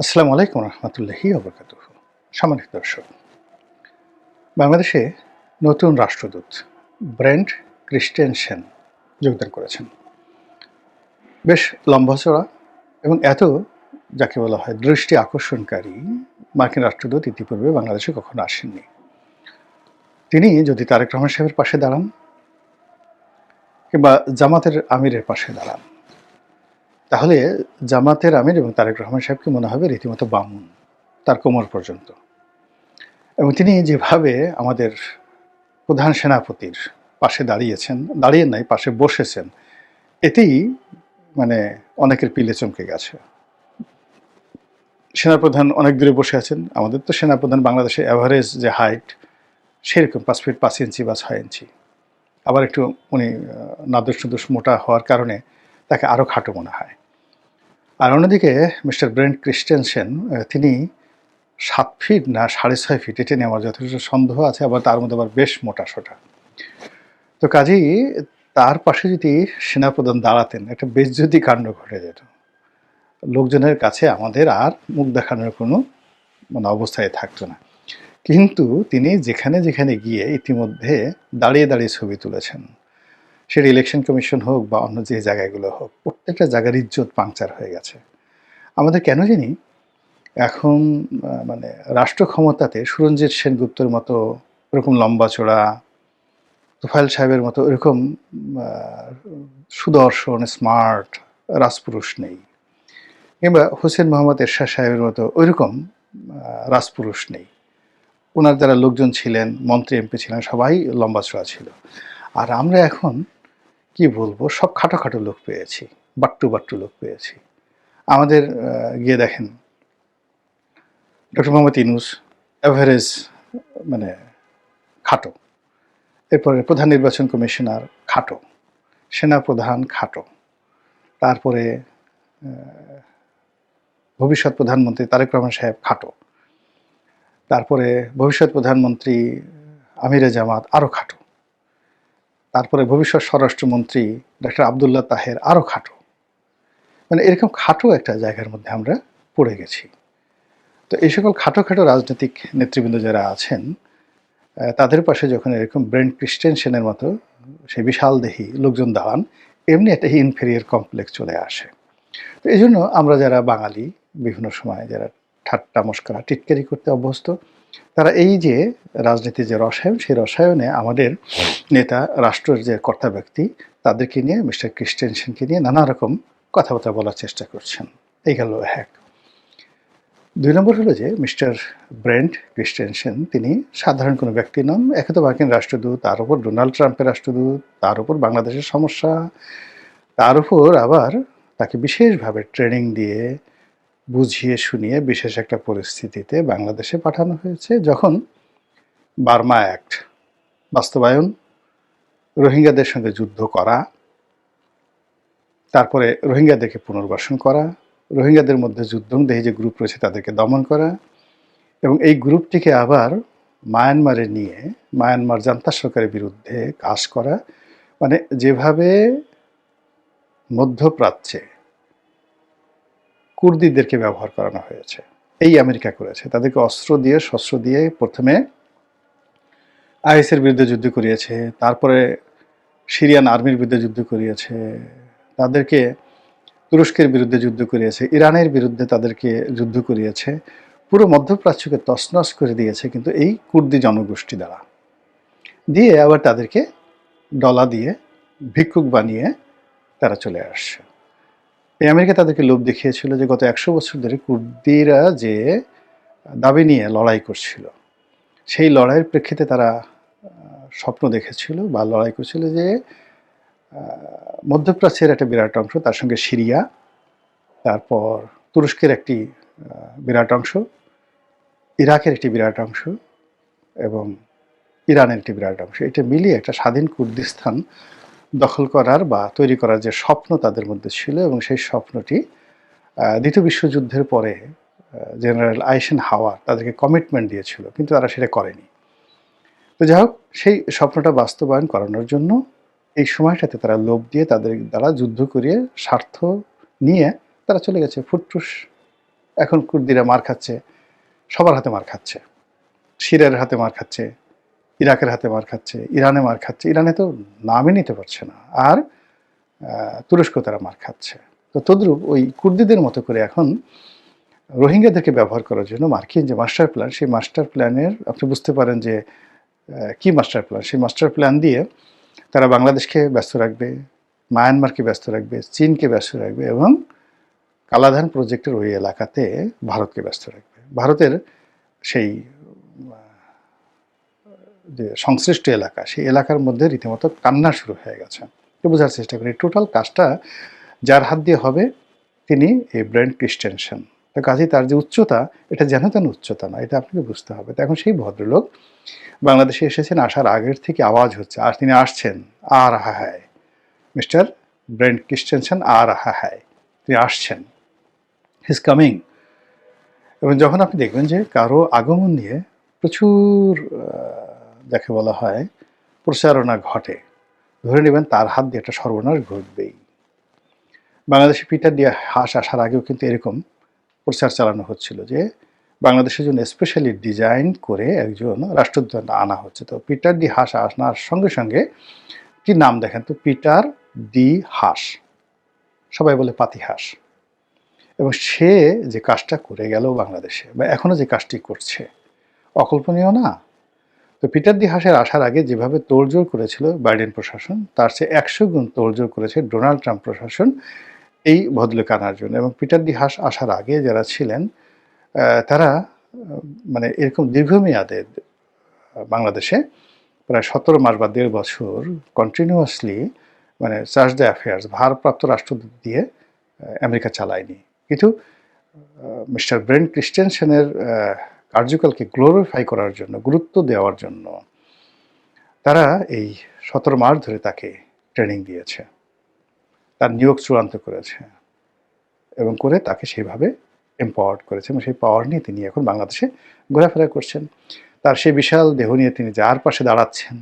আসসালামু আলাইকুম রহমতুল্লাহি ওবরাকাতুহ। সম্মানিত দর্শক, বাংলাদেশে নতুন রাষ্ট্রদূত ব্রেন্ট ক্রিস্টেনসেন যোগদান করেছেন। বেশ লম্বা-চড়া এবং এত যাকে বলা হয় দৃষ্টি আকর্ষণকারী মার্কিন রাষ্ট্রদূত ইতিপূর্বে বাংলাদেশে কখনো আসেননি। তিনি যদি তারেক রহমান সাহেবের পাশে দাঁড়ান কিংবা জামাতের আমিরের পাশে দাঁড়ান, তাহলে জামাতের আমির এবং তারেক রহমান সাহেবকে মনে হবে রীতিমতো বামুন, তার কোমর পর্যন্ত। এবং তিনি যেভাবে আমাদের প্রধান সেনাপতির পাশে দাঁড়িয়ে নাই, পাশে বসেছেন, এতেই মানে অনেকের পিলে চমকে গেছে। সেনাপ্রধান অনেক দূরে বসে আছেন। আমাদের তো সেনাপ্রধান বাংলাদেশে অ্যাভারেজ যে হাইট সেরকম 5 ফিট 5 ইঞ্চি বা 6 ইঞ্চি। আবার একটু উনি নাদুস মোটা হওয়ার কারণে তাকে আরও খাটো মনে হয়। আর অন্যদিকে মিস্টার ব্রেন্ট ক্রিস্টেনসেন তিনি 7 ফিট না 6.5 ফিট, এটা নিয়ে আমার যথেষ্ট সন্দেহ আছে। আবার তার মধ্যে আবার বেশ মোটা-সোটা। তো কাজেই তার পাশে যদি সেনাপ্রধান দাঁড়াতেন, একটা বেজ্জতি কাণ্ড ঘটে যেত। লোকজনের কাছে আমাদের আর মুখ দেখানোর কোনো অবস্থায় থাকতো না। কিন্তু তিনি যেখানে গিয়ে ইতিমধ্যে দাঁড়িয়ে ছবি তুলেছেন। সেটা ইলেকশন কমিশন হোক বা অন্য যে জায়গাগুলো হোক, প্রত্যেকটা জায়গার ইজ্জত পাংচার হয়ে গেছে। আমাদের কেন জানি এখন রাষ্ট্র ক্ষমতাতে সুরঞ্জিত সেনগুপ্তর মতো ওরকম লম্বা-চড়া, তোফায়েল সাহেবের মতো এরকম সুদর্শন স্মার্ট রাজপুরুষ নেই, কিংবা হোসেন মোহাম্মদ এরশাদ সাহেবের মতো ওইরকম রাজপুরুষ নেই। ওনার যারা লোকজন ছিলেন, মন্ত্রী এমপি ছিলেন, সবাই লম্বা-চড়া ছিল। আর আমরা এখন কি বলবো, সব খাটো লোক পেয়েছি, বাট্টু লোক পেয়েছি। আমাদের গিয়ে দেখেন ডক্টর মোহাম্মদ ইউনূস এভারেজ খাটো, এরপরে প্রধান নির্বাচন কমিশনার খাটো, সেনাপ্রধান খাটো, তারপরে ভবিষ্যৎ প্রধানমন্ত্রী তারেক রহমান সাহেব খাটো, তারপরে ভবিষ্যৎ প্রধানমন্ত্রী আমিরে জামাত আরও খাটো, তারপরে ভবিষ্যৎ স্বরাষ্ট্রমন্ত্রী ডক্টর আবদুল্লাহ তাহের আরও খাটো। এরকম খাটো একটা জায়গার মধ্যে আমরা পড়ে গেছি। তো এই সকল খাটো রাজনৈতিক নেতৃবৃন্দ যারা আছেন, তাদের পাশে যখন এরকম ব্রেন্ট ক্রিস্টেনসেনের মতো সেই বিশাল দেহী লোকজন দাঁড়ান, এমনি একটা ইনফেরিয়র কমপ্লেক্স চলে আসে। তো এই জন্য আমরা যারা বাঙালি, বিভিন্ন সময় যারা ঠাট্টা মশকরা টিটকারি করতে অভ্যস্ত, তারা এই যে রাজনীতির যে রসায়ন, সেই রসায়নে আমাদের নেতা, রাষ্ট্রের যে কর্তা ব্যক্তি, তাদেরকে নিয়ে, মিস্টার ক্রিস্টেনসেনকে নিয়ে নানা রকম কথাবার্তা বলার চেষ্টা করছেন। এই গেল এক। 2 নম্বর হলো যে মিস্টার ব্রেন্ট ক্রিস্টেনসেন তিনি সাধারণ কোনো ব্যক্তি নন। একে তো মার্কিন রাষ্ট্রদূত, তার উপর ডোনাল্ড ট্রাম্পের রাষ্ট্রদূত, তার উপর বাংলাদেশের সমস্যা, তার উপর আবার তাকে বিশেষভাবে ট্রেনিং দিয়ে বুঝিয়ে শুনিয়ে বিশেষ একটা পরিস্থিতিতে বাংলাদেশে পাঠানো হয়েছে, যখন বার্মা অ্যাক্ট বাস্তবায়ন, রোহিঙ্গাদের সঙ্গে যুদ্ধ করা, তারপরে রোহিঙ্গাদেরকে পুনর্বাসন করা, রোহিঙ্গাদের মধ্যে যুদ্ধংদেহী যে গ্রুপ রয়েছে তাদেরকে দমন করা, এবং এই গ্রুপটিকে আবার মায়ানমারে নিয়ে মায়ানমার জান্তা সরকারের বিরুদ্ধে কাজ করা। যেভাবে মধ্যপ্রাচ্যে কুর্দিদেরকে ব্যবহার করানো হয়েছে, এই আমেরিকা করেছে। তাদেরকে অস্ত্র দিয়ে শস্ত্র দিয়ে প্রথমে আইএসের বিরুদ্ধে যুদ্ধ করিয়েছে, তারপরে সিরিয়ান আর্মির বিরুদ্ধে যুদ্ধ করিয়েছে, তাদেরকে তুরস্কের বিরুদ্ধে যুদ্ধ করিয়েছে, ইরানের বিরুদ্ধে তাদেরকে যুদ্ধ করিয়েছে, পুরো মধ্যপ্রাচ্যকে তছনছ করে দিয়েছে কিন্তু এই কুর্দি জনগোষ্ঠী দ্বারা। দিয়ে আবার তাদেরকে ডলা দিয়ে ভিক্ষুক বানিয়ে তারা চলে আসছে। এই আমেরিকা তাদেরকে লোভ দেখিয়েছিল যে গত 100 বছর ধরে কুর্দিরা যে দাবি নিয়ে লড়াই করছিল, সেই লড়াইয়ের প্রেক্ষিতে তারা স্বপ্ন দেখেছিল বা লড়াই করছিল যে মধ্যপ্রাচ্যের একটা বিরাট অংশ, তার সঙ্গে সিরিয়া, তারপর তুরস্কের একটি বিরাট অংশ, ইরাকের একটি বিরাট অংশ এবং ইরানের একটি বিরাট অংশ, এটা মিলিয়ে একটা স্বাধীন কুর্দিস্তান দখল করার বা তৈরি করার যে স্বপ্ন তাদের মধ্যে ছিল। এবং সেই স্বপ্নটি দ্বিতীয় বিশ্বযুদ্ধের পরে জেনারেল আইসেনহাওয়ার তাদেরকে কমিটমেন্ট দিয়েছিল, কিন্তু তারা সেটা করেনি। তো যাই হোক, সেই স্বপ্নটা বাস্তবায়ন করানোর জন্য এই সময়টাতে তারা লোভ দিয়ে তাদের দ্বারা যুদ্ধ করিয়ে স্বার্থ নিয়ে তারা চলে গেছে ফুটফুস এখন কুর্দিরা মার খাচ্ছে, সবার হাতে মার খাচ্ছে, সিরিয়ার হাতে মার খাচ্ছে, ইরাকের হাতে মার খাচ্ছে, ইরানে মার খাচ্ছে, ইরানে তো নামই নিতে পারছে না, আর তুরস্ক তারা মার খাচ্ছে। তো তদ্রূপ ওই কুর্দিদের মতো করে এখন রোহিঙ্গাদেরকে ব্যবহার করার জন্য মার্কিন যে মাস্টার প্ল্যান, সেই মাস্টার প্ল্যানের আপনি বুঝতে পারেন যে কি মাস্টার প্ল্যান, সেই মাস্টার প্ল্যান দিয়ে তারা বাংলাদেশকে ব্যস্ত রাখবে, মায়ানমারকে ব্যস্ত রাখবে, চীনকে ব্যস্ত রাখবে, এবং কালাধান প্রজেক্টের ওই এলাকাতে ভারতকে ব্যস্ত রাখবে। ভারতের সেই যে সংশ্লিষ্ট এলাকা, সেই এলাকার মধ্যে রীতিমতো কান্না শুরু হয়ে গেছে। বোঝার চেষ্টা করি টোটাল কাজটা যার হাত দিয়ে হবে তিনি এই ব্রেন্ট ক্রিস্টেনসেন। তো কাজেই তার যে উচ্চতা, এটা যেন তেন উচ্চতা না, এটা আপনাকে বুঝতে হবে। তো এখন সেই ভদ্রলোক বাংলাদেশে এসেছেন, আসার আগের থেকে আওয়াজ হচ্ছে, আর তিনি আসছেন, আর হায় মিস্টার ব্রেন্ট ক্রিস্টেনসেন, আর হায় তিনি আসছেন, হিজ কামিং। এবং যখন আপনি দেখবেন যে কারো আগমন নিয়ে প্রচুর যাকে বলা হয় প্রচারণা ঘটে, ধরে নেবেন তার হাত দিয়ে একটা সর্বনাশ ঘটবেই। বাংলাদেশে পিটার দিয়ে হাঁস আসার আগেও কিন্তু এরকম প্রচার চালানো হচ্ছিল যে বাংলাদেশের জন্য স্পেশালি ডিজাইন করে একজন রাষ্ট্রদূত আনা হচ্ছে। তো পিটার ডি হাঁস আসার সঙ্গে সঙ্গে কি নাম দেখেন তো, পিটার ডি হাঁস, সবাই বলে পাতি হাঁস। এবং সে যে কাজটা করে গেল বাংলাদেশে, বা এখনও যে কাজটি করছে, অকল্পনীয় না? তো পিটার ডি হাঁসের আসার আগে যেভাবে তোড়জোড় করেছিল বাইডেন প্রশাসন, তার চেয়ে 100 গুণ তোড়জোড় করেছে ডোনাল্ড ট্রাম্প প্রশাসন এই ভদ্রলোক আনার জন্য। এবং পিটার ডি হাঁস আসার আগে যারা ছিলেন তারা মানে এরকম দীর্ঘমেয়াদে বাংলাদেশে প্রায় 17 মাস বা 1.5 বছর কন্টিনিউয়াসলি মানে চার্জ দ্য অ্যাফেয়ার্স ভারপ্রাপ্ত রাষ্ট্রদূত দিয়ে আমেরিকা চালায়নি। কিন্তু মিস্টার ব্রেন্ট ক্রিস্টেনসেনের কার্যকালকে গ্লোরিফাই করার জন্য, গুরুত্ব দেওয়ার জন্য তারা এই 17 মাস ধরে তাকে ট্রেনিং দিয়েছে, তার নিয়োগ চূড়ান্ত করেছে, এবং করে তাকে সেইভাবে এম্পাওয়ার্ড করেছে, এবং সেই পাওয়ার নিয়ে তিনি এখন বাংলাদেশে ঘোরাফেরা করছেন। তার সেই বিশাল দেহ নিয়ে তিনি যার পাশে দাঁড়াচ্ছেন,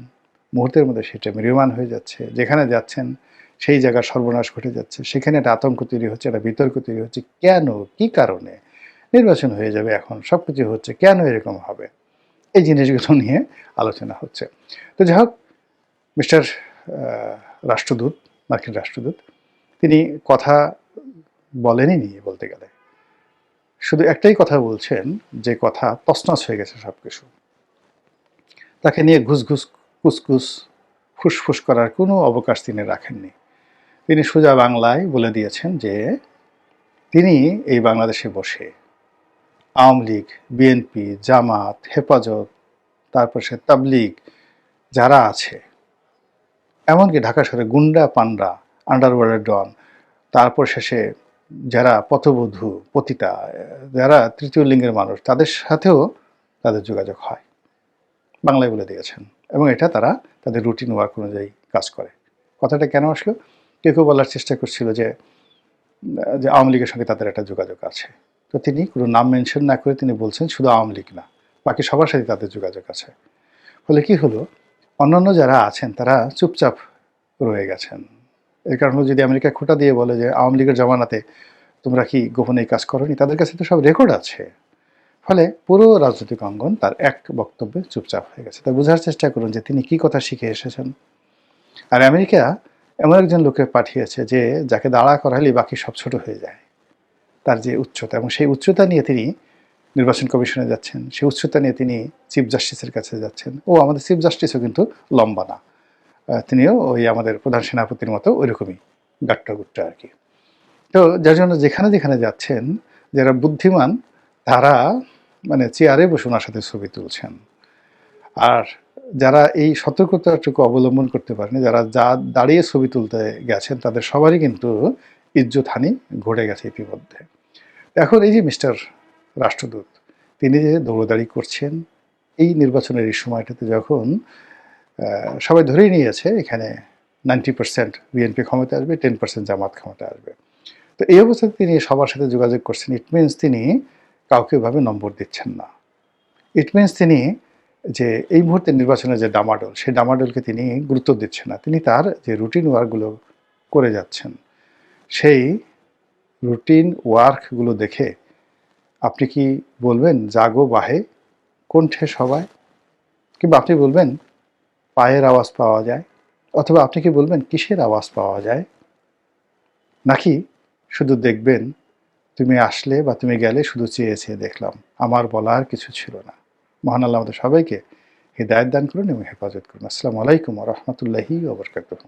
মুহূর্তের মধ্যে সেটা ম্রিয়মাণ হয়ে যাচ্ছে। যেখানে যাচ্ছেন সেই জায়গার সর্বনাশ ঘটে যাচ্ছে, সেখানে একটা আতঙ্ক তৈরি হচ্ছে, একটা বিতর্ক তৈরি হচ্ছে, কেন, কি কারণে নির্বাচন হয়ে যাবে, এখন সব কিছু হচ্ছে, কেন এরকম হবে, এই জিনিসগুলো নিয়ে আলোচনা হচ্ছে। তো যাই হোক, মিস্টার রাষ্ট্রদূত, মার্কিন রাষ্ট্রদূত, তিনি কথা বলেনই নি বলতে গেলে, শুধু একটাই কথা বলছেন, যে কথা তছনছ হয়ে গেছে সব কিছু। তাকে নিয়ে ঘুসঘুস কুসকুস ফুসফুস করার কোনো অবকাশ তিনি রাখেননি। তিনি সোজা বাংলায় বলে দিয়েছেন যে তিনি এই বাংলাদেশে বসে আওয়ামী লীগ, বিএনপি, জামাত, হেফাজত, তারপর সে তাবলিগ যারা আছে, এমনকি ঢাকা শহরে গুন্ডা পান্ডা, আন্ডারওয়ার্ল্ডের ডন, তারপর শেষে যারা পথবধূ পতিতা, যারা তৃতীয় লিঙ্গের মানুষ, তাদের সাথেও তাদের যোগাযোগ হয়, বাংলায় বলে দিয়েছেন। এবং এটা তারা তাদের রুটিন ওয়ার্ক অনুযায়ী কাজ করে। কথাটা কেন আসলো? কেউ কেউ বলার চেষ্টা করছিল যে আওয়ামী লীগের সঙ্গে তাদের একটা যোগাযোগ আছে। তো তিনি কোনো নাম মেনশন না করে তিনি বলছেন শুধু আওয়ামী লীগ না, বাকি সবার সাথে তাদের যোগাযোগ আছে। ফলে কি হলো, অন্যান্য যারা আছেন তারা চুপচাপ রয়ে গেছেন। এর কারণে যদি আমেরিকা খোঁটা দিয়ে বলে যে আওয়ামী লীগের জমানাতে তোমরা কি গোপনে এই কাজ করোনি, তাদের কাছে তো সব রেকর্ড আছে। ফলে পুরো রাজনৈতিক অঙ্গন তার এক বক্তব্যে চুপচাপ হয়ে গেছে। তা বোঝার চেষ্টা করুন যে তিনি কি কথা শিখে এসেছেন। আর আমেরিকা এমন একজন লোকে পাঠিয়েছে যে যাকে দাঁড়া করাইলে বাকি সব ছোট হয়ে যায়, তার যে উচ্চতা, এবং সেই উচ্চতা নিয়ে তিনি নির্বাচন কমিশনে যাচ্ছেন, সেই উচ্চতা নিয়ে তিনি চিফ জাস্টিসের কাছে যাচ্ছেন। ও আমাদের চিফ জাস্টিসও কিন্তু লম্বা না, তিনিও ওই আমাদের প্রধান সেনাপতির মতো ওইরকমই গাট্টা গুট্টা আর কি। তো যার জন্য যেখানে যেখানে যাচ্ছেন, যারা বুদ্ধিমান তারা মানে চেয়ারে বসে ওনার সাথে ছবি তুলছেন। আর যারা এই সতর্কতাটুকু অবলম্বন করতে পারেনি, যারা দাঁড়িয়ে ছবি তুলতে গেছেন, তাদের সবারই কিন্তু ইজ্জতহানি ঘটে গেছে ইতিমধ্যে। এখন এই যে মিস্টার রাষ্ট্রদূত, তিনি যে দৌড়দাড়ি করছেন এই নির্বাচনের এই সময়টাতে, যখন সবাই ধরেই নিয়েছে এখানে 90% বিএনপি ক্ষমতা আসবে, 10% জামাত ক্ষমতা আসবে। তো এই অবস্থায় তিনি সবার সাথে যোগাযোগ করছেন। ইট মিনস তিনি কাউকে এভাবে নম্বর দিচ্ছেন না। ইট মিনস তিনি যে এই মুহূর্তে নির্বাচনের যে ডামাডোল, সেই ডামাডোলকে তিনি গুরুত্ব দিচ্ছেন না। তিনি তার যে রুটিন ওয়ার্কগুলো করে যাচ্ছেন, সেই রুটিন ওয়ার্কগুলো দেখে আপনি কি বলবেন জাগো বাহে কণ্ঠে সবায়, কিংবা আপনি বলবেন পায়ের আওয়াজ পাওয়া যায়, অথবা আপনি কি বলবেন কিসের আওয়াজ পাওয়া যায়? নাকি শুধু দেখবেন তুমি আসলে বা তুমি গেলে শুধু চেয়ে চেয়ে দেখলাম, আমার বলার কিছু ছিল না? মহান আল্লাহ আমাদের সবাইকে হিদায়াত দান করুন এবং হেফাজত করুন। আসসালামু আলাইকুম ওয়া রাহমাতুল্লাহি ওয়া বারাকাতুহু।